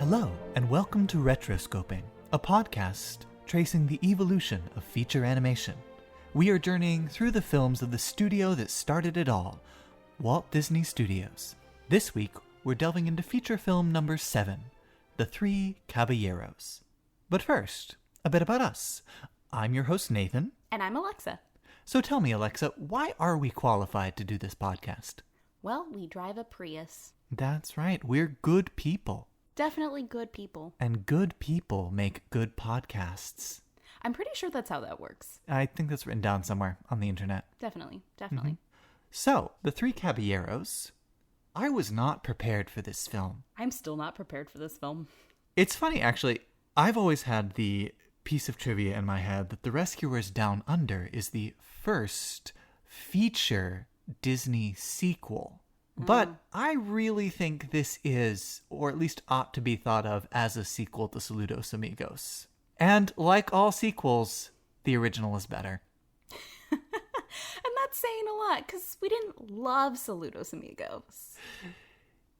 Hello, and welcome to Retroscoping, a podcast tracing the evolution of feature animation. We are journeying through the films of the studio that started it all, Walt Disney Studios. This week, we're delving into feature film number 7, The Three Caballeros. But first, a bit about us. I'm your host, Nathan. And I'm Alexa. So tell me, Alexa, why are we qualified to do this podcast? Well, we drive a Prius. That's right, we're good people. Definitely good people. And good people make good podcasts. I'm pretty sure that's how that works. I think that's written down somewhere on the internet. Definitely. So, The Three Caballeros. I was not prepared for this film. I'm still not prepared for this film. It's funny, actually. I've always had the piece of trivia in my head that The Rescuers Down Under is the first feature Disney sequel. But I really think this is, or at least ought to be thought of as a sequel to Saludos Amigos. And like all sequels, the original is better. And that's saying a lot, because we didn't love Saludos Amigos.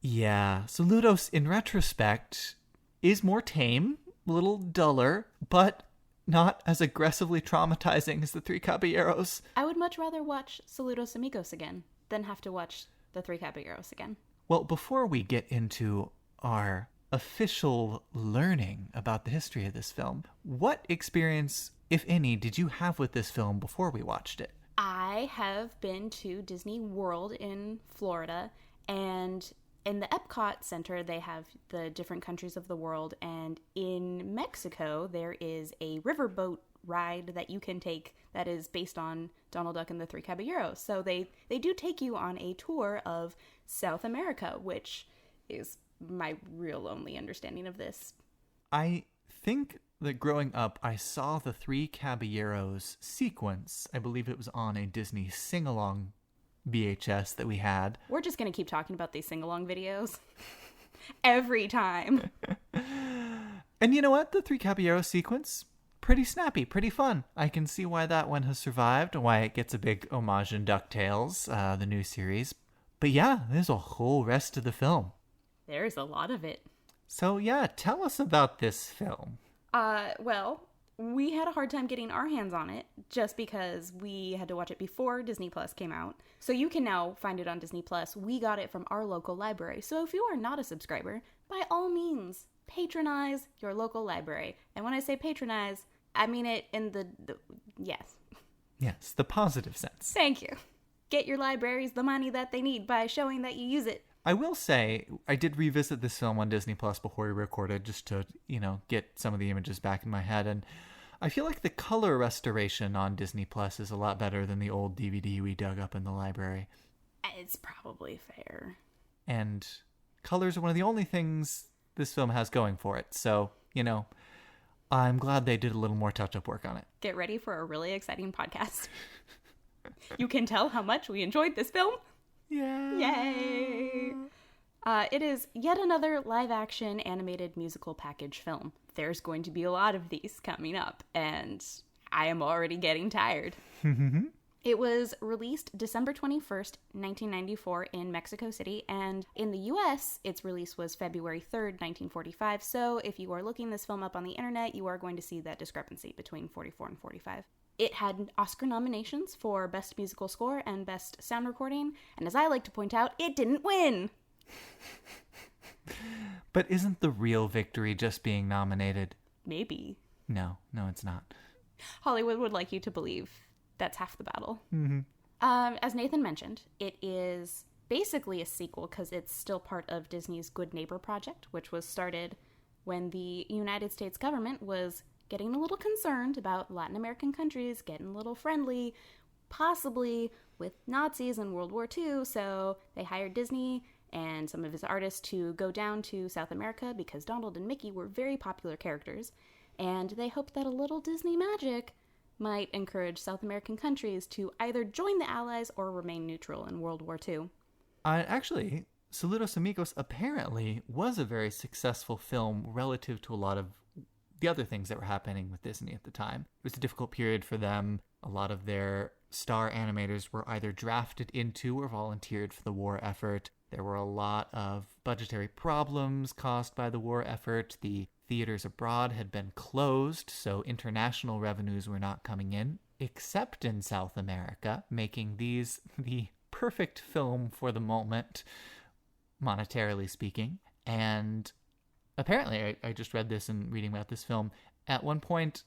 Yeah, Saludos, in retrospect, is more tame, a little duller, but not as aggressively traumatizing as The Three Caballeros. I would much rather watch Saludos Amigos again than have to watch The Three Caballeros again. Well, before we get into our official learning about the history of this film, what experience, if any, did you have with this film before we watched it? I have been to Disney World in Florida, and in the Epcot Center, they have the different countries of the world, and in Mexico, there is a riverboat ride that you can take that is based on Donald Duck and the Three Caballeros. So they do take you on a tour of South America, which is my real only understanding of this. I think that growing up, I saw the Three Caballeros sequence. I believe it was on a Disney sing-along VHS that we had. We're just going to keep talking about these sing-along videos every time. And you know what? The Three Caballeros sequence, pretty snappy, pretty fun. I can see why that one has survived and why it gets a big homage in DuckTales, the new series. But yeah, there's a whole rest of the film. There's a lot of it. So yeah, tell us about this film. Well, we had a hard time getting our hands on it just because we had to watch it before Disney Plus came out. So you can now find it on Disney Plus. We got it from our local library. So if you are not a subscriber, by all means, patronize your local library. And when I say patronize, I mean it in the yes. Yes, the positive sense. Thank you. Get your libraries the money that they need by showing that you use it. I will say, I did revisit this film on Disney Plus before we recorded just to, get some of the images back in my head. And I feel like the color restoration on Disney Plus is a lot better than the old DVD we dug up in the library. It's probably fair. And colors are one of the only things this film has going for it. So, I'm glad they did a little more touch-up work on it. Get ready for a really exciting podcast. You can tell how much we enjoyed this film. Yeah. Yay! It is yet another live-action animated musical package film. There's going to be a lot of these coming up, and I am already getting tired. It was released December 21st, 1994 in Mexico City, and in the US, its release was February 3rd, 1945, so if you are looking this film up on the internet, you are going to see that discrepancy between 44 and 45. It had Oscar nominations for Best Musical Score and Best Sound Recording, and as I like to point out, it didn't win! But isn't the real victory just being nominated? Maybe. No, it's not. Hollywood would like you to believe that's half the battle. Mm-hmm. As Nathan mentioned, it is basically a sequel because it's still part of Disney's Good Neighbor project, which was started when the United States government was getting a little concerned about Latin American countries getting a little friendly, possibly with Nazis in World War II, so they hired Disney and some of his artists to go down to South America because Donald and Mickey were very popular characters, and they hoped that a little Disney magic might encourage South American countries to either join the Allies or remain neutral in World War II. Actually, Saludos Amigos apparently was a very successful film relative to a lot of the other things that were happening with Disney at the time. It was a difficult period for them. A lot of their star animators were either drafted into or volunteered for the war effort. There were a lot of budgetary problems caused by the war effort. The theaters abroad had been closed, so international revenues were not coming in, except in South America, making these the perfect film for the moment, monetarily speaking. And apparently, I just read this in reading about this film, at one point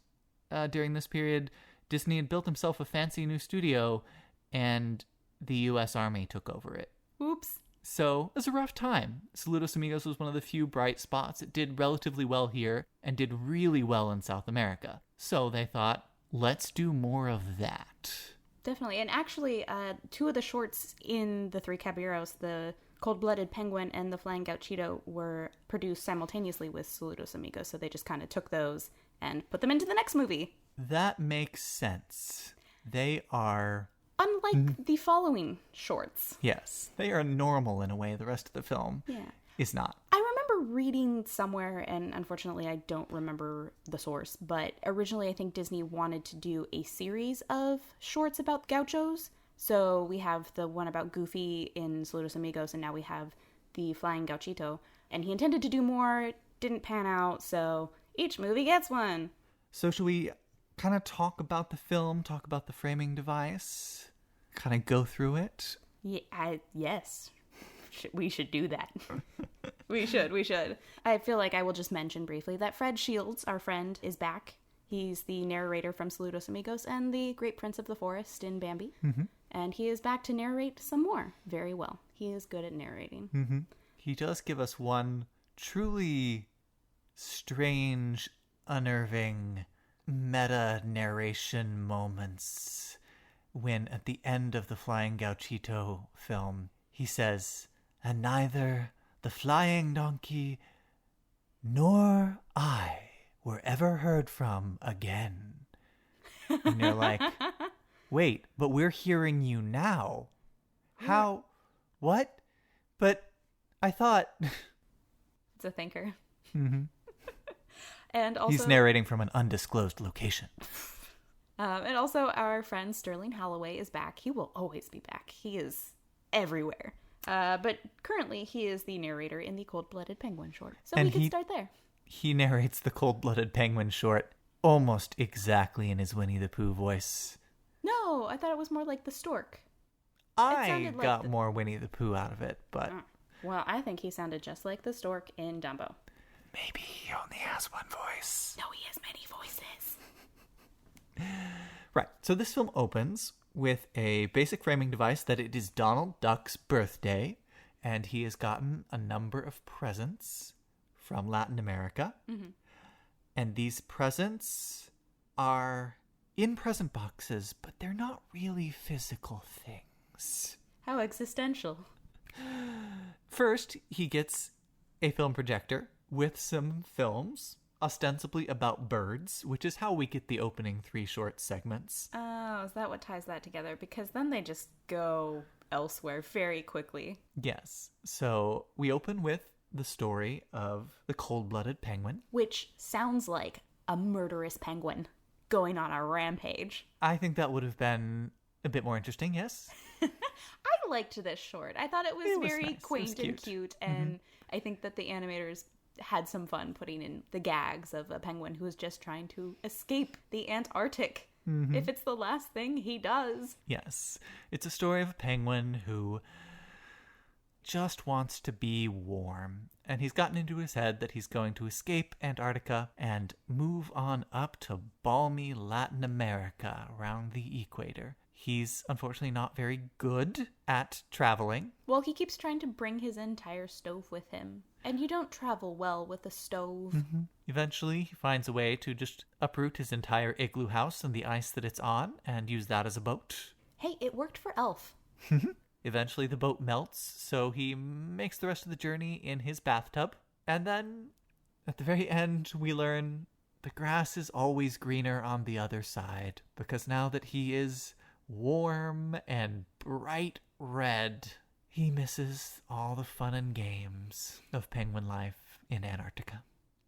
during this period, Disney had built himself a fancy new studio, and the U.S. Army took over it. Oops. So it was a rough time. Saludos Amigos was one of the few bright spots. It did relatively well here and did really well in South America. So they thought, let's do more of that. Definitely. And actually, two of the shorts in the Three Caballeros, the Cold-Blooded Penguin and the Flying Gauchito, were produced simultaneously with Saludos Amigos. So they just kind of took those and put them into the next movie. That makes sense. They are... unlike the following shorts. Yes. They are normal in a way the rest of the film is not. I remember reading somewhere, and unfortunately I don't remember the source, but originally I think Disney wanted to do a series of shorts about gauchos. So we have the one about Goofy in Saludos Amigos, and now we have the Flying Gauchito. And he intended to do more, didn't pan out, so each movie gets one. So should we kind of talk about the film, talk about the framing device, kind of go through it? Yeah, yes. We should do that. We should. I feel like I will just mention briefly that Fred Shields, our friend, is back. He's the narrator from Saludos Amigos and the Great Prince of the Forest in Bambi. Mm-hmm. And he is back to narrate some more very well. He is good at narrating. Mm-hmm. He does give us one truly strange, unnerving meta narration moments when at the end of the Flying Gauchito film he says, "And neither the flying donkey nor I were ever heard from again." And you're like, wait, but we're hearing you now. How? What? But I thought... It's a thinker. Mm-hmm. And also, he's narrating from an undisclosed location. And also our friend Sterling Holloway is back. He will always be back. He is everywhere. But currently he is the narrator in the Cold-Blooded Penguin short. So we can start there. He narrates the Cold-Blooded Penguin short almost exactly in his Winnie the Pooh voice. No, I thought it was more like the stork. I got more Winnie the Pooh out of it, but... Well, I think he sounded just like the stork in Dumbo. Maybe he only has one voice. No, he has many voices. Right, so this film opens with a basic framing device that it is Donald Duck's birthday, and he has gotten a number of presents from Latin America. Mm-hmm. And these presents are in present boxes, but they're not really physical things. How existential. First, he gets a film projector with some films, ostensibly about birds, which is how we get the opening 3 short segments. Oh, is that what ties that together? Because then they just go elsewhere very quickly. Yes. So we open with the story of the Cold-Blooded Penguin. Which sounds like a murderous penguin going on a rampage. I think that would have been a bit more interesting, yes? I liked this short. I thought it was very nice. Quaint and cute, and I think that the animators had some fun putting in the gags of a penguin who is just trying to escape the Antarctic. Mm-hmm. If it's the last thing he does. Yes. It's a story of a penguin who just wants to be warm. And he's gotten into his head that he's going to escape Antarctica and move on up to balmy Latin America around the equator. He's unfortunately not very good at traveling. Well, he keeps trying to bring his entire stove with him. And you don't travel well with a stove. Mm-hmm. Eventually, he finds a way to just uproot his entire igloo house and the ice that it's on and use that as a boat. Hey, it worked for Elf. Eventually, the boat melts, so he makes the rest of the journey in his bathtub. And then, at the very end, we learn the grass is always greener on the other side. Because now that he is warm and bright red, he misses all the fun and games of penguin life in Antarctica.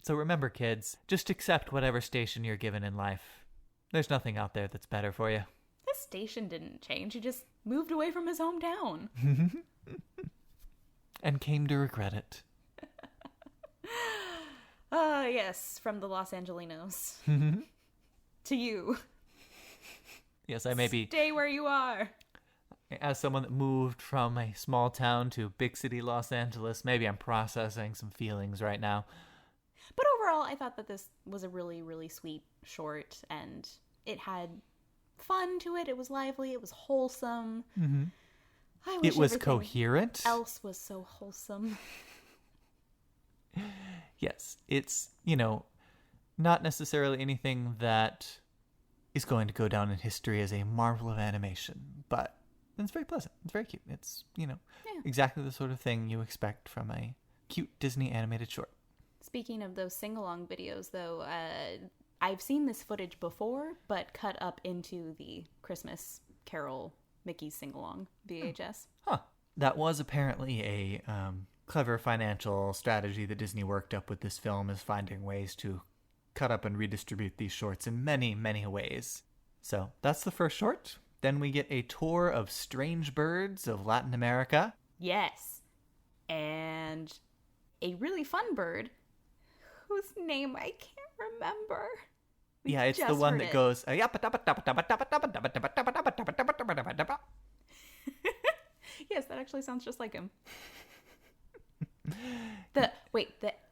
So remember, kids, just accept whatever station you're given in life. There's nothing out there that's better for you. His station didn't change. He just moved away from his hometown. And came to regret it. Yes, from the Los Angelinos. To you. Yes, I may be... Stay where you are. As someone that moved from a small town to big city Los Angeles, maybe I'm processing some feelings right now. But overall, I thought that this was a really, really sweet short, and it had fun to it. It was lively. It was wholesome. Mm-hmm. I wish it was everything coherent. else was so wholesome. Yes, it's, not necessarily anything that is going to go down in history as a marvel of animation, but it's very pleasant. It's very cute. It's, exactly the sort of thing you expect from a cute Disney animated short. Speaking of those sing-along videos, though, I've seen this footage before, but cut up into the Christmas Carol Mickey's sing-along VHS. Huh. That was apparently a clever financial strategy that Disney worked up with this film, is finding ways to cut up and redistribute these shorts in many, many ways. So that's the first short. Then we get a tour of strange birds of Latin America. Yes. And a really fun bird whose name I can't remember. Yeah, it's the one that goes... Yes, that actually sounds just like him. The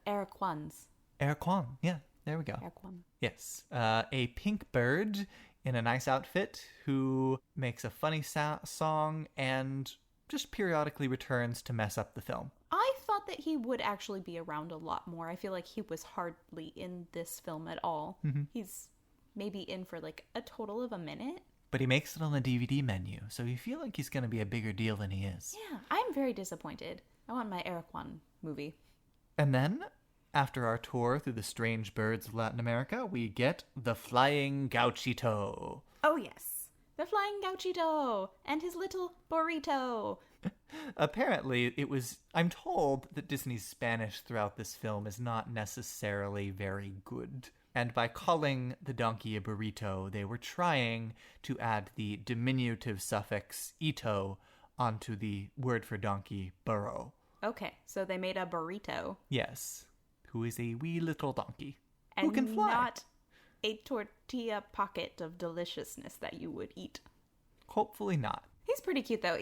Araquans. Araquan, yeah, there we go. Araquan. Yes, a pink bird in a nice outfit who makes a funny song and just periodically returns to mess up the film. I thought that he would actually be around a lot more. I feel like he was hardly in this film at all. Mm-hmm. He's maybe in for like a total of a minute. But he makes it on the DVD menu, so you feel like he's going to be a bigger deal than he is. Yeah, I'm very disappointed. I want my Araquan movie. And then, after our tour through the strange birds of Latin America, we get the Flying Gauchito. Oh yes, the Flying Gauchito and his little burrito. Apparently, I'm told that Disney's Spanish throughout this film is not necessarily very good. And by calling the donkey a burrito, they were trying to add the diminutive suffix ito onto the word for donkey, burro. Okay, so they made a burrito. Yes, who is a wee little donkey and who can fly. Not a tortilla pocket of deliciousness that you would eat. Hopefully not. He's pretty cute, though.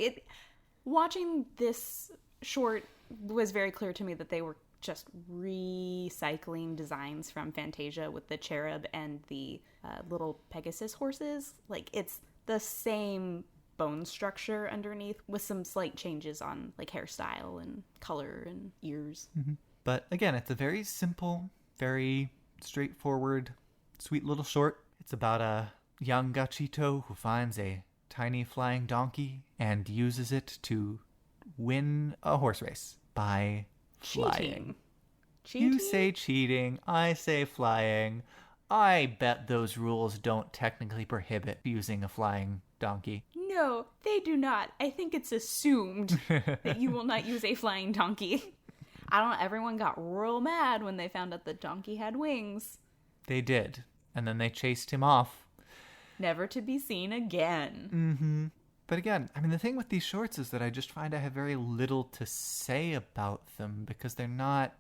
Watching this short was very clear to me that they were just recycling designs from Fantasia with the cherub and the little Pegasus horses. Like, it's the same bone structure underneath with some slight changes on like hairstyle and color and ears. Mm-hmm. But again, it's a very simple, very straightforward, sweet little short. It's about a young Gauchito who finds a tiny flying donkey and uses it to win a horse race by flying. Cheating? You say cheating, I say flying. I bet those rules don't technically prohibit using a flying donkey. No, they do not. I think it's assumed that you will not use a flying donkey. I don't know, everyone got real mad when they found out the donkey had wings. They did. And then they chased him off. Never to be seen again. Mm-hmm. But again, I mean, the thing with these shorts is that I just find I have very little to say about them because they're not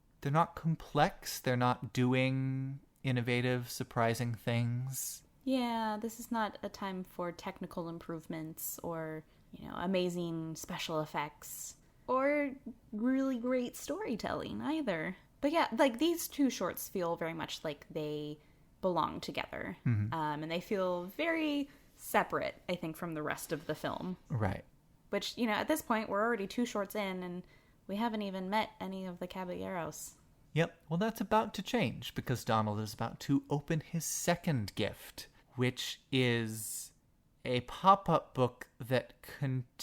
complex. They're not doing innovative, surprising things. Yeah, this is not a time for technical improvements or, amazing special effects or really great storytelling either. But yeah, like these two shorts feel very much like they belong together. Mm-hmm. And they feel very separate, I think, from the rest of the film. Right. Which, at this point, we're already 2 shorts in and we haven't even met any of the Caballeros. Yep. Well, that's about to change because Donald is about to open his second gift, which is a pop-up book that contains...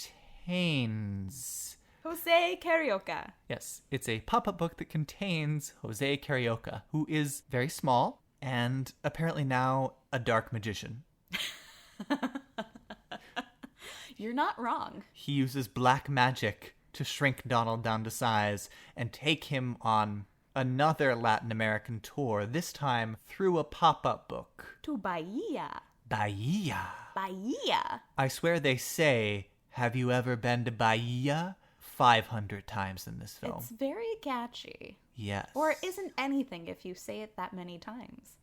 Jose Carioca. Yes, it's a pop-up book that contains Jose Carioca, who is very small and apparently now a dark magician. You're not wrong. He uses black magic to shrink Donald down to size and take him on another Latin American tour, this time through a pop-up book. To Baía. Baía. Baía. I swear they say, have you ever been to Baía? 500 times in this film. It's very catchy. Yes. Or isn't anything if you say it that many times.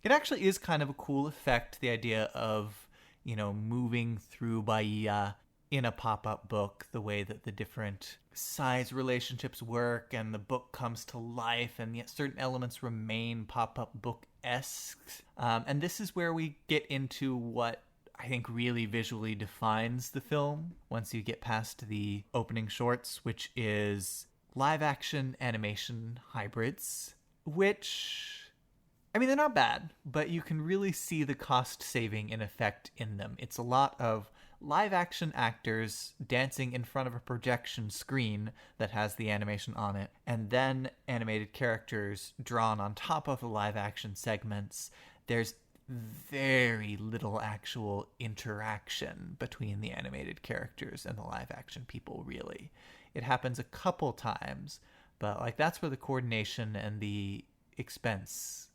It actually is kind of a cool effect, the idea of, moving through Baía in a pop-up book, the way that the different size relationships work and the book comes to life, and yet certain elements remain pop-up book-esque. And this is where we get into what I think really visually defines the film once you get past the opening shorts, which is live-action animation hybrids, which... they're not bad, but you can really see the cost saving in effect in them. It's a lot of live-action actors dancing in front of a projection screen that has the animation on it, and then animated characters drawn on top of the live-action segments. There's very little actual interaction between the animated characters and the live-action people, really. It happens a couple times, but that's where the coordination and the expense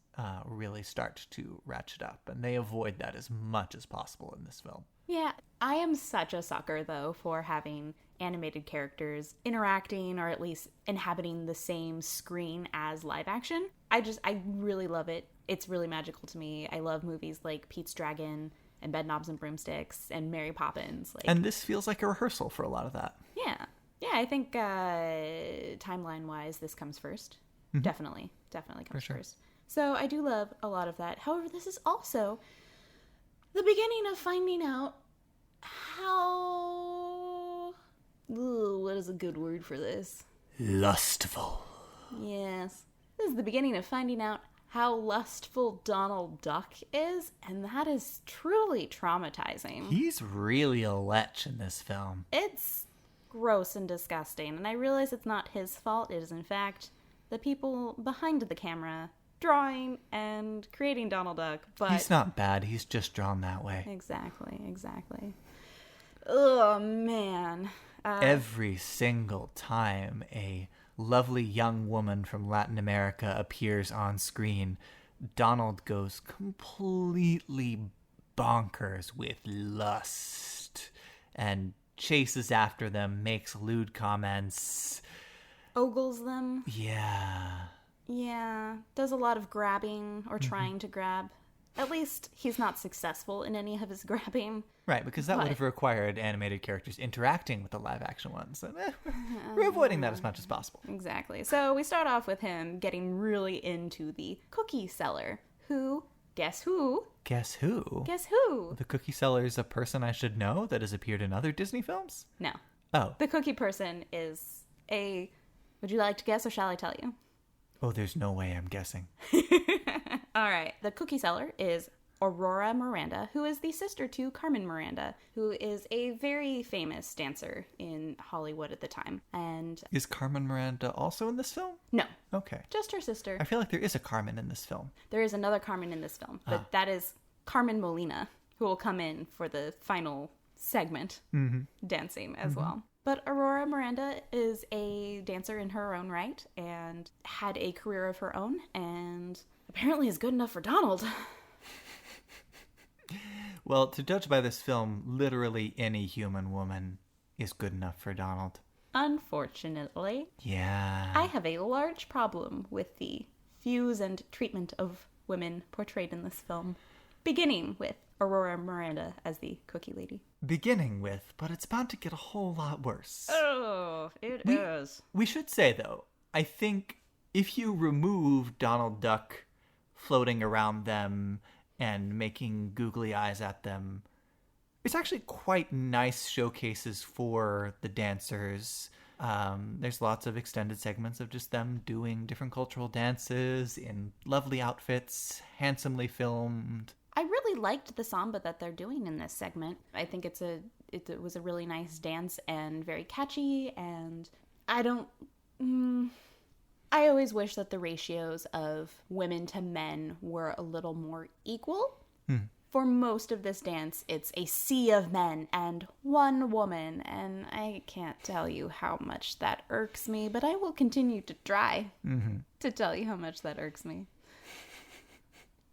really start to ratchet up, and they avoid that as much as possible in this film. Yeah, I am such a sucker, though, for having animated characters interacting or at least inhabiting the same screen as live action. I really love it. It's really magical to me. I love movies like Pete's Dragon and Bedknobs and Broomsticks and Mary Poppins. And this feels like a rehearsal for a lot of that. Yeah, I think timeline-wise, this comes first. Mm-hmm. Definitely comes first. So I do love a lot of that. However, this is also the beginning of finding out how... what is a good word for this? Lustful. Yes. This is the beginning of finding out how lustful Donald Duck is, and that is truly traumatizing. He's really a lech in this film. It's gross and disgusting, and I realize it's not his fault. It is, in fact, the people behind the camera drawing and creating Donald Duck, but... He's not bad, he's just drawn that way. Exactly. Oh, man. Every single time a lovely young woman from Latin America appears on screen, Donald goes completely bonkers with lust and chases after them, makes lewd comments. Ogles them. Yeah, does a lot of grabbing or trying to grab. At least he's not successful in any of his grabbing. Right, because that would have required animated characters interacting with the live-action ones. And, we're avoiding that as much as possible. Exactly. So we start off with him getting really into the cookie seller, who, guess who? Guess who? Guess who? The cookie seller is a person I should know that has appeared in other Disney films? No. Oh. The cookie person is a... Would you like to guess, or shall I tell you? Oh, there's no way I'm guessing. All right. The cookie seller is Aurora Miranda, who is the sister to Carmen Miranda, who is a very famous dancer in Hollywood at the time. And is Carmen Miranda also in this film? No. Okay. Just her sister. I feel like there is a Carmen in this film. There is another Carmen in this film, but that is Carmen Molina, who will come in for the final segment, dancing as well. But Aurora Miranda is a dancer in her own right and had a career of her own, and apparently is good enough for Donald. Well, to judge by this film, literally any human woman is good enough for Donald. Unfortunately. Yeah. I have a large problem with the views and treatment of women portrayed in this film, beginning with Aurora Miranda as the cookie lady. Beginning with, but it's about to get a whole lot worse. Oh, it is. We should say, though, I think if you remove Donald Duck floating around them and making googly eyes at them, it's actually quite nice showcases for the dancers. There's lots of extended segments of just them doing different cultural dances in lovely outfits, handsomely filmed. I really liked the samba that they're doing in this segment. I think it was a really nice dance and very catchy, and I always wish that the ratios of women to men were a little more equal. For most of this dance, it's a sea of men and one woman, and I can't tell you how much that irks me, but I will continue to try to tell you how much that irks me.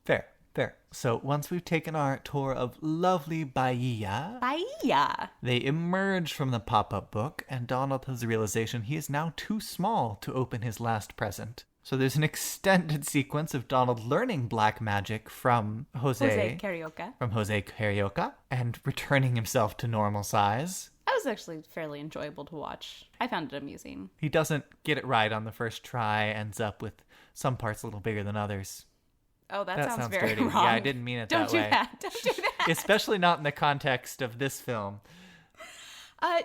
Fair. Fair. So once we've taken our tour of lovely Baía, they emerge from the pop-up book, and Donald has the realization he is now too small to open his last present. So there's an extended sequence of Donald learning black magic from Jose Carioca, and returning himself to normal size. That was actually fairly enjoyable to watch. I found it amusing. He doesn't get it right on the first try, ends up with some parts a little bigger than others. Oh, that sounds very dirty. wrong. Yeah, I didn't mean it that way. Don't do that. Especially not in the context of this film.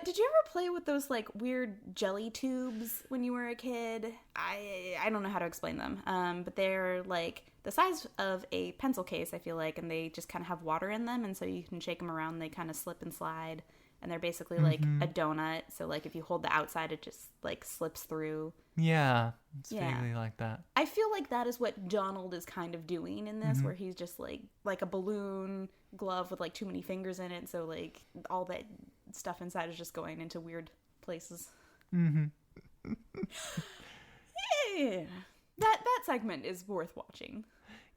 Did you ever play with those like weird jelly tubes when you were a kid? I don't know how to explain them. But they're like the size of a pencil case, I feel like, and they just kind of have water in them, and so you can shake them around. They kind of slip and slide, and they're basically like a donut. So like if you hold the outside, it just like slips through. Yeah, it's vaguely like that. I feel like that is what Donald is kind of doing in this, where he's just like a balloon glove with like too many fingers in it, so like all that stuff inside is just going into weird places. Yeah. That segment is worth watching.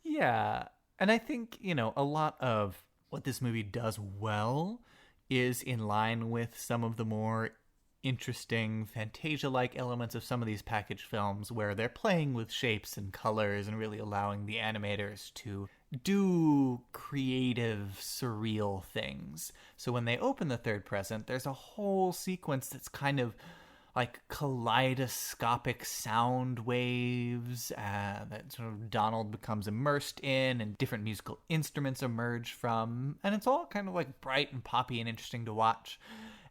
Yeah, and I think, a lot of what this movie does well is in line with some of the more interesting Fantasia-like elements of some of these package films, where they're playing with shapes and colors and really allowing the animators to do creative, surreal things. So when they open the third present, there's a whole sequence that's kind of like kaleidoscopic sound waves that sort of Donald becomes immersed in, and different musical instruments emerge from, and it's all kind of like bright and poppy and interesting to watch.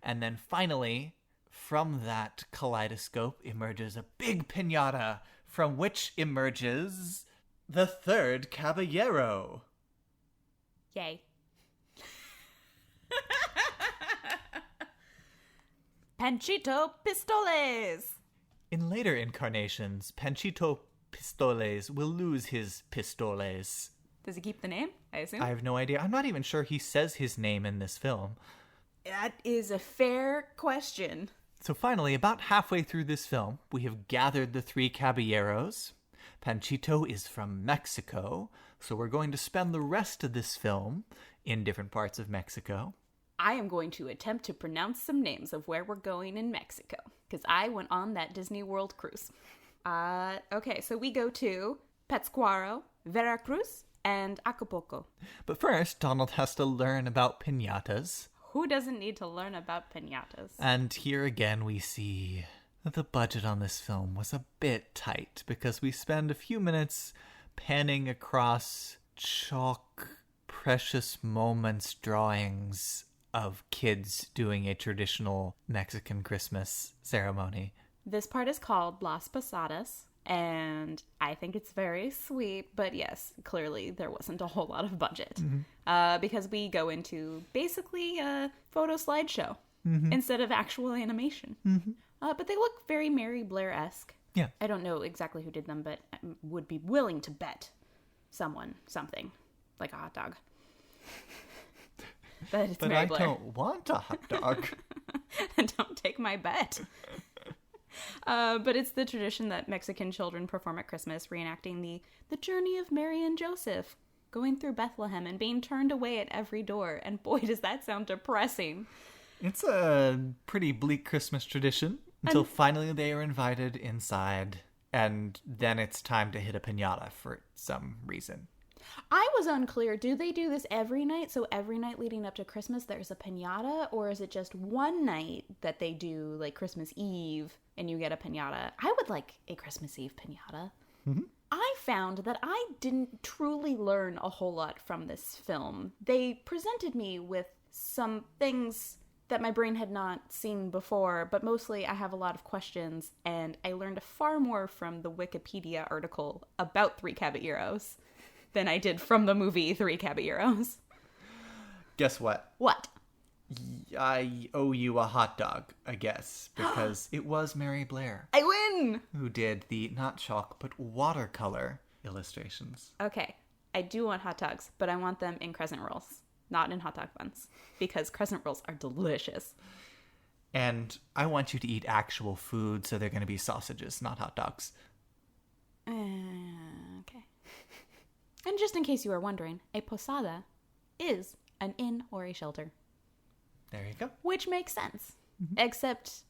And then finally, from that kaleidoscope emerges a big piñata, from which emerges the third Caballero. Yay. Panchito Pistoles! In later incarnations, Panchito Pistoles will lose his pistoles. Does he keep the name, I assume? I have no idea. I'm not even sure he says his name in this film. That is a fair question. So finally, about halfway through this film, we have gathered the three Caballeros. Panchito is from Mexico, so we're going to spend the rest of this film in different parts of Mexico. I am going to attempt to pronounce some names of where we're going in Mexico, because I went on that Disney World cruise. Okay, so we go to Pátzcuaro, Veracruz, and Acapulco. But first, Donald has to learn about piñatas. Who doesn't need to learn about piñatas? And here again we see that the budget on this film was a bit tight, because we spend a few minutes panning across chalk precious moments drawings of kids doing a traditional Mexican Christmas ceremony. This part is called Las Posadas, and I think it's very sweet, but yes, clearly there wasn't a whole lot of budget. Because we go into basically a photo slideshow instead of actual animation. But they look very Mary Blair-esque. Yeah. I don't know exactly who did them, but I would be willing to bet something, like a hot dog. But it's Mary Blair. I don't want a hot dog. Don't take my bet. But it's the tradition that Mexican children perform at Christmas, reenacting the journey of Mary and Joseph, going through Bethlehem and being turned away at every door. And boy, does that sound depressing. It's a pretty bleak Christmas tradition until finally they are invited inside, and then it's time to hit a piñata for some reason. I was unclear. Do they do this every night? So every night leading up to Christmas, there's a piñata? Or is it just one night that they do, like, Christmas Eve and you get a piñata? I would like a Christmas Eve piñata. I found that I didn't truly learn a whole lot from this film. They presented me with some things that my brain had not seen before, but mostly I have a lot of questions, and I learned far more from the Wikipedia article about Three Caballeros than I did from the movie Three Caballeros. Guess what? What? I owe you a hot dog, I guess, because it was Mary Blair. I win! Who did the not chalk, but watercolor illustrations. Okay, I do want hot dogs, but I want them in crescent rolls, not in hot dog buns, because crescent rolls are delicious. And I want you to eat actual food, so they're going to be sausages, not hot dogs. Okay. And just in case you are wondering, a posada is an inn or a shelter. There you go. Which makes sense. Except,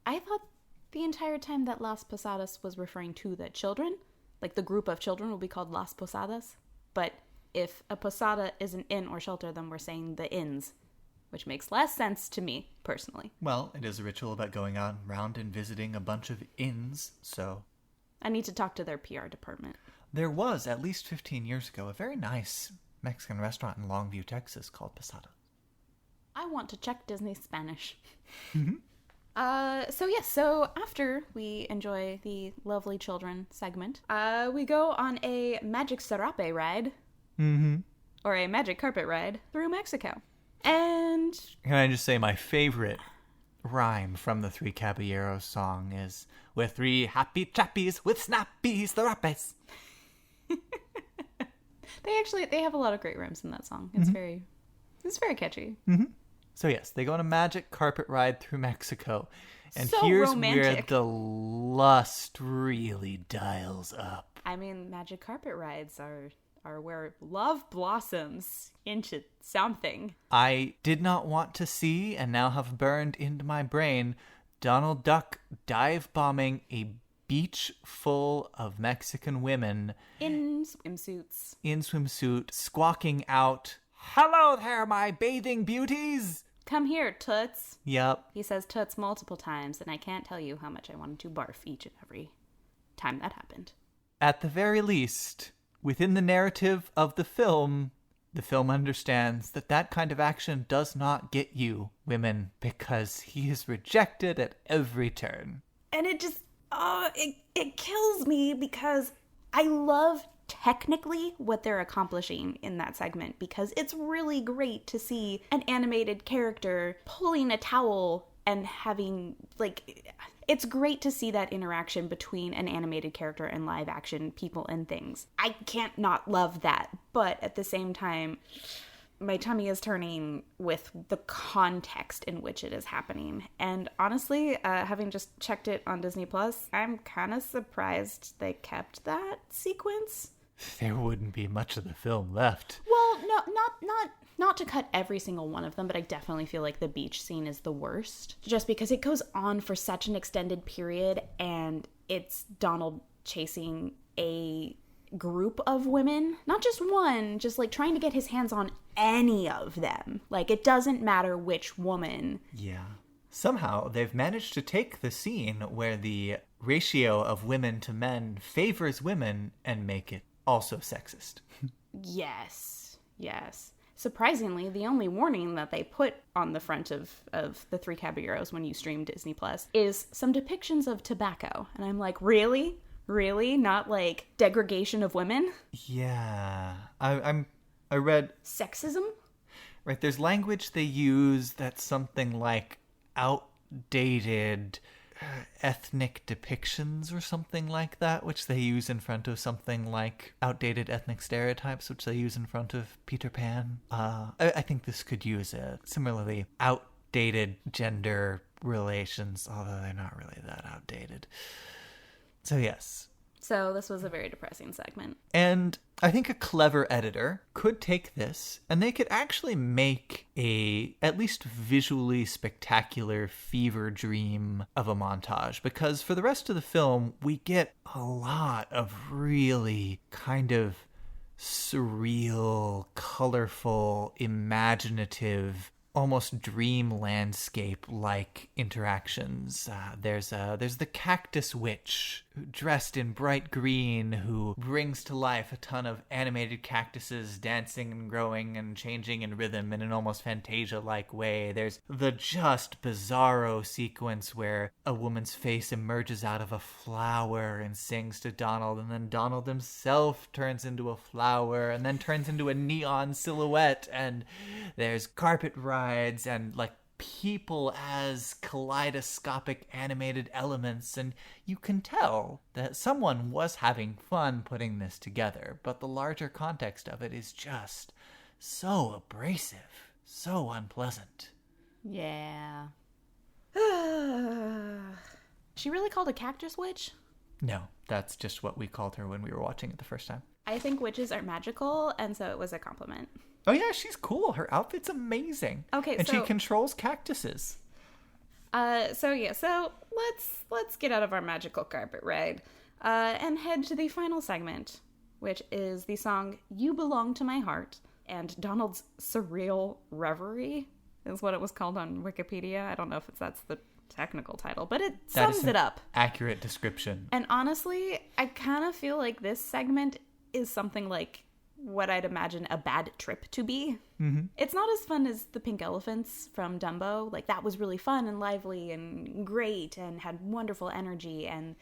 I thought the entire time that Las Posadas was referring to the children, like the group of children will be called Las Posadas. But if a posada is an inn or shelter, then we're saying the inns, which makes less sense to me, personally. Well, it is a ritual about going on around and visiting a bunch of inns, so... I need to talk to their PR department. There was, at least 15 years ago, a very nice Mexican restaurant in Longview, Texas called Posada. I want to check Disney Spanish. So after we enjoy the lovely children segment, we go on a magic serape ride, or a magic carpet ride through Mexico. And can I just say my favorite rhyme from the Three Caballeros song is, "We're three happy chappies with snappy serapes." They have a lot of great rhymes in that song. It's very catchy. So yes, they go on a magic carpet ride through Mexico. And So here's romantic. where the lust really dials up. I mean, magic carpet rides are where love blossoms into something. I did not want to see, and now have burned into my brain, Donald Duck dive bombing a beach full of Mexican women In swimsuits. in swimsuit, squawking out, "Hello there, my bathing beauties!" Come here, toots. Yep. He says toots multiple times, and I can't tell you how much I wanted to barf each and every time that happened. At the very least, within the narrative of the film understands that that kind of action does not get you, women, because he is rejected at every turn. And it just, it kills me because I love technically what they're accomplishing in that segment, because it's really great to see an animated character pulling a towel and having, like, it's great to see that interaction between an animated character and live action people and things. I can't not love that, but at the same time, my tummy is turning with the context in which it is happening. And honestly, having just checked it on Disney Plus, I'm kind of surprised they kept that sequence. There wouldn't be much of the film left. Well, no, not to cut every single one of them, but I definitely feel like the beach scene is the worst. Just because it goes on for such an extended period, and it's Donald chasing a group of women, not just one, just like trying to get his hands on any of them. Like, it doesn't matter which woman. Yeah. Somehow, they've managed to take the scene where the ratio of women to men favors women and make it also sexist. Yes. Surprisingly, the only warning that they put on the front of the Three Caballeros when you stream Disney Plus is some depictions of tobacco. And I'm like, really? Really? Not like degradation of women? Yeah. I read... Sexism? Right, there's language they use that's something like outdated ethnic depictions or something like that, which they use in front of something like outdated ethnic stereotypes, which they use in front of Peter Pan. I think this could use a similarly outdated gender relations, although they're not really that outdated. So yes. So this was a very depressing segment. And I think a clever editor could take this and they could actually make a at least visually spectacular fever dream of a montage, because for the rest of the film we get a lot of really kind of surreal, colorful, imaginative, almost dream landscape-like interactions. There's the cactus witch dressed in bright green who brings to life a ton of animated cactuses dancing and growing and changing in rhythm in an almost Fantasia-like way. There's the just bizarro sequence where a woman's face emerges out of a flower and sings to Donald, and then Donald himself turns into a flower and then turns into a neon silhouette, and there's carpet rides and like people as kaleidoscopic animated elements, and you can tell that someone was having fun putting this together, but the larger context of it is just so abrasive, so unpleasant. Yeah. She really called a cactus witch? No, that's just what we called her when we were watching it the first time. I think witches are magical, and so it was a compliment. Oh yeah, she's cool. Her outfit's amazing. Okay, and she controls cactuses. So let's get out of our magical carpet ride and head to the final segment, which is the song "You Belong to My Heart," and Donald's Surreal Reverie is what it was called on Wikipedia. I don't know if that's the technical title, but it sums it up. Accurate description. And honestly, I kind of feel like this segment is something like what I'd imagine a bad trip to be. Mm-hmm. It's not as fun as the pink elephants from Dumbo. Like, that was really fun and lively and great and had wonderful energy. And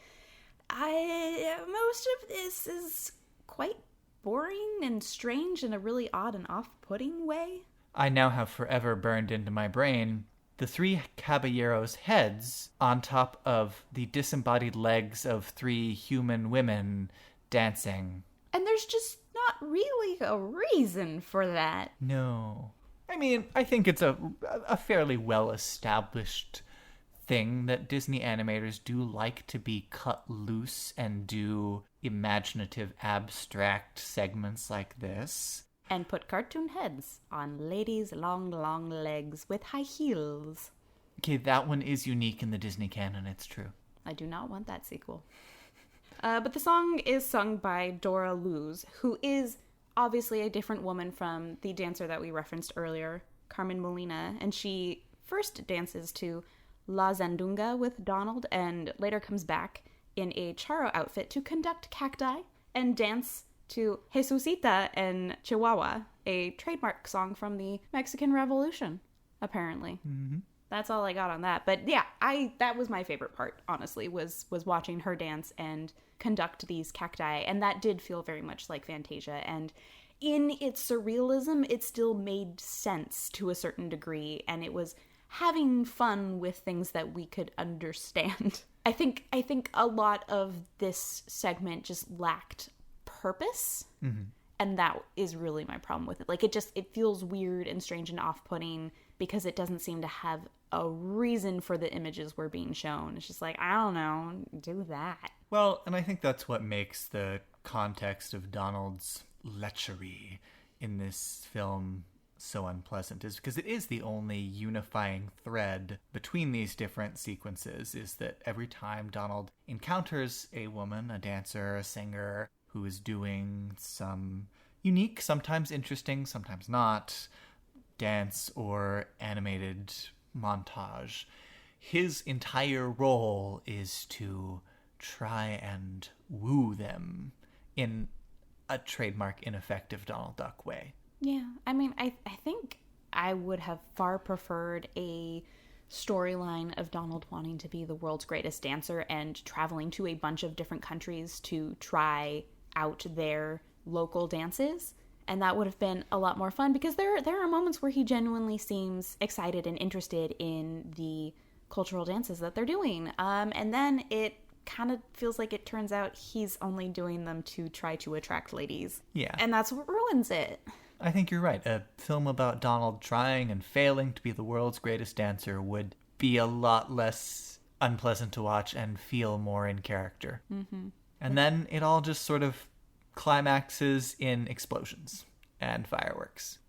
most of this is quite boring and strange in a really odd and off-putting way. I now have forever burned into my brain the three caballeros' heads on top of the disembodied legs of three human women dancing. And there's just not really a reason for that. No. I mean, I think it's a fairly well-established thing that Disney animators do like to be cut loose and do imaginative, abstract segments like this. And put cartoon heads on ladies' long, long legs with high heels. Okay, that one is unique in the Disney canon, it's true. I do not want that sequel. But the song is sung by Dora Luz, who is obviously a different woman from the dancer that we referenced earlier, Carmen Molina. And she first dances to La Zandunga with Donald and later comes back in a charro outfit to conduct cacti and dance to Jesusita and Chihuahua, a trademark song from the Mexican Revolution, apparently. Mm-hmm. That's all I got on that. But yeah, that was my favorite part, honestly, was watching her dance and conduct these cacti. And that did feel very much like Fantasia. And in its surrealism, it still made sense to a certain degree. And it was having fun with things that we could understand. I think a lot of this segment just lacked purpose. Mm-hmm. And that is really my problem with it. Like, it feels weird and strange and off-putting because it doesn't seem to have a reason for the images we're being shown. It's just like, I don't know, do that. Well, and I think that's what makes the context of Donald's lechery in this film so unpleasant, is because it is the only unifying thread between these different sequences, is that every time Donald encounters a woman, a dancer, a singer, who is doing some unique, sometimes interesting, sometimes not, dance or animated montage, his entire role is to try and woo them in a trademark ineffective Donald Duck way. Yeah, I mean, I think I would have far preferred a storyline of Donald wanting to be the world's greatest dancer and traveling to a bunch of different countries to try out their local dances. And that would have been a lot more fun because there are moments where he genuinely seems excited and interested in the cultural dances that they're doing. And then it kind of feels like it turns out he's only doing them to try to attract ladies. Yeah. And that's what ruins it. I think you're right. A film about Donald trying and failing to be the world's greatest dancer would be a lot less unpleasant to watch and feel more in character. Mm-hmm. And then it all just sort of climaxes in explosions and fireworks.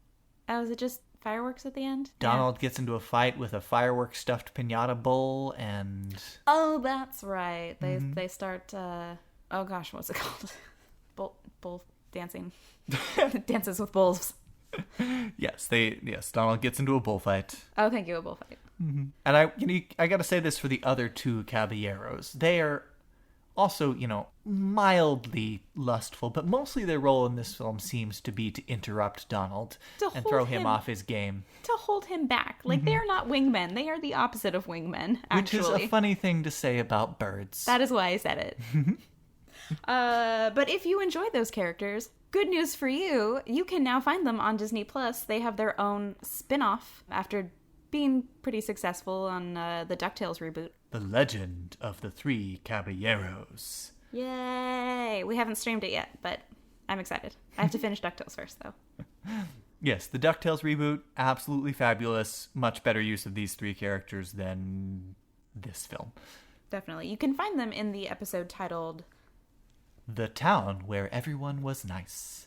Oh, is it just fireworks at the end? Donald gets into a fight with a fireworks stuffed piñata bull and... Oh, that's right. They start, oh gosh, what's it called? Bull dancing. Dances with bulls. Yes, Donald gets into a bullfight. Oh, thank you, a bullfight. Mm-hmm. And I gotta say this for the other two caballeros. They are also, mildly lustful, but mostly their role in this film seems to be to interrupt Donald and throw him off his game. To hold him back. Like, they're not wingmen. They are the opposite of wingmen, actually. Which is a funny thing to say about birds. That is why I said it. But if you enjoyed those characters, good news for you. You can now find them on Disney+. They have their own spin-off after being pretty successful on the DuckTales reboot. The Legend of the Three Caballeros. Yay! We haven't streamed it yet, but I'm excited. I have to finish DuckTales first, though. Yes, the DuckTales reboot, absolutely fabulous. Much better use of these three characters than this film. Definitely. You can find them in the episode titled The Town Where Everyone Was Nice.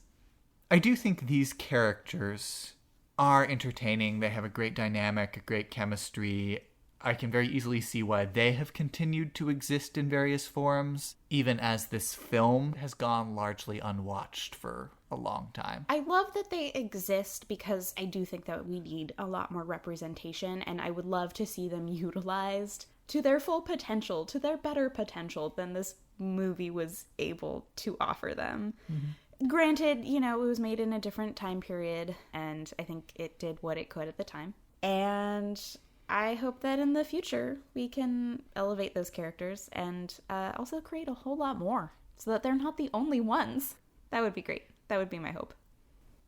I do think these characters are entertaining. They have a great dynamic, a great chemistry. I can very easily see why they have continued to exist in various forms, even as this film has gone largely unwatched for a long time. I love that they exist because I do think that we need a lot more representation, and I would love to see them utilized to their full potential, to their better potential than this movie was able to offer them. Mm-hmm. Granted, you know, it was made in a different time period, and I think it did what it could at the time. And I hope that in the future we can elevate those characters and also create a whole lot more so that they're not the only ones. That would be great. That would be my hope.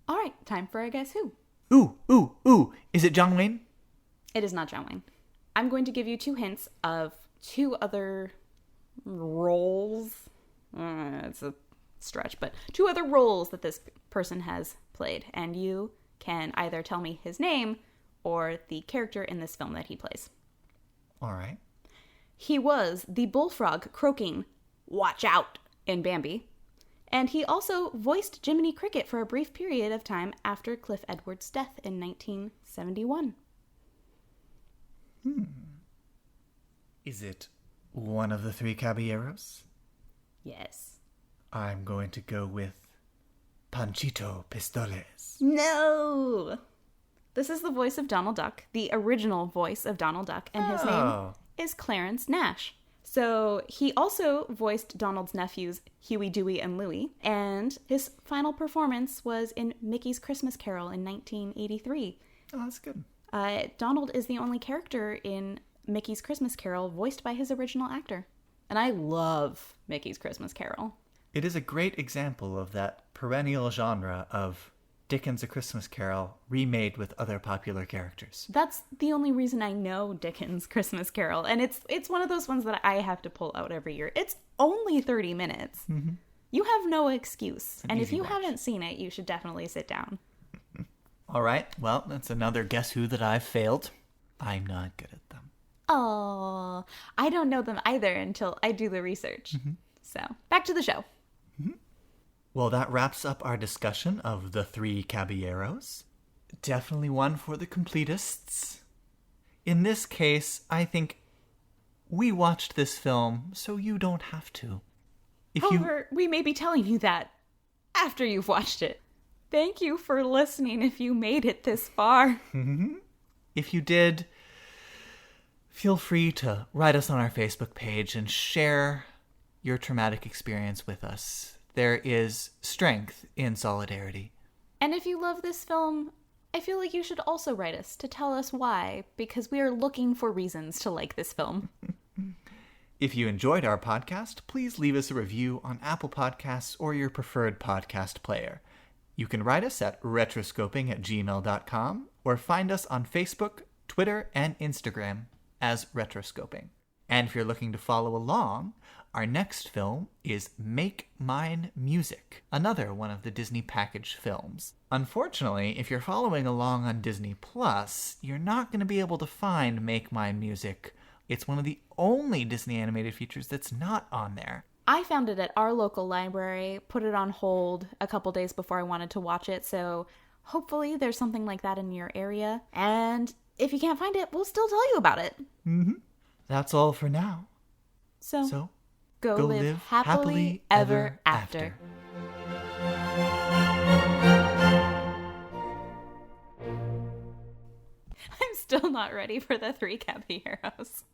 All right, time for a Guess Who. Ooh. Is it John Wayne? It is not John Wayne. I'm going to give you 2 hints of 2 other roles. It's a stretch, but 2 other roles that this person has played. And you can either tell me his name or the character in this film that he plays. All right. He was the bullfrog croaking, "Watch out," in Bambi. And he also voiced Jiminy Cricket for a brief period of time after Cliff Edwards' death in 1971. Is it one of the Three Caballeros? Yes. I'm going to go with Panchito Pistoles. No! This is the voice of Donald Duck, the original voice of Donald Duck, and his name is Clarence Nash. So he also voiced Donald's nephews, Huey, Dewey, and Louie, and his final performance was in Mickey's Christmas Carol in 1983. Oh, that's good. Donald is the only character in Mickey's Christmas Carol voiced by his original actor. And I love Mickey's Christmas Carol. It is a great example of that perennial genre of Dickens' A Christmas Carol remade with other popular characters. That's the only reason I know Dickens' Christmas Carol, and it's one of those ones that I have to pull out every year. It's only 30 minutes. Mm-hmm. You have no excuse. And if you haven't seen it, you should definitely sit down. All right. Well, that's another Guess Who that I've failed. I'm not good at them. Oh, I don't know them either until I do the research. Mm-hmm. So, back to the show. Mm-hmm. Well, that wraps up our discussion of the Three Caballeros. Definitely one for the completists. In this case, I think we watched this film so you don't have to. However, we may be telling you that after you've watched it. Thank you for listening if you made it this far. Mm-hmm. If you did, feel free to write us on our Facebook page and share your traumatic experience with us. There is strength in solidarity. And if you love this film, I feel like you should also write us to tell us why, because we are looking for reasons to like this film. If you enjoyed our podcast, please leave us a review on Apple Podcasts or your preferred podcast player. You can write us at retroscoping@gmail.com or find us on Facebook, Twitter, and Instagram as Retroscoping. And if you're looking to follow along, our next film is Make Mine Music, another one of the Disney package films. Unfortunately, if you're following along on Disney Plus, you're not going to be able to find Make Mine Music. It's one of the only Disney animated features that's not on there. I found it at our local library, put it on hold a couple days before I wanted to watch it, so hopefully there's something like that in your area. And if you can't find it, we'll still tell you about it. Mm-hmm. That's all for now. So go live happily ever after. I'm still not ready for the Three Caballeros.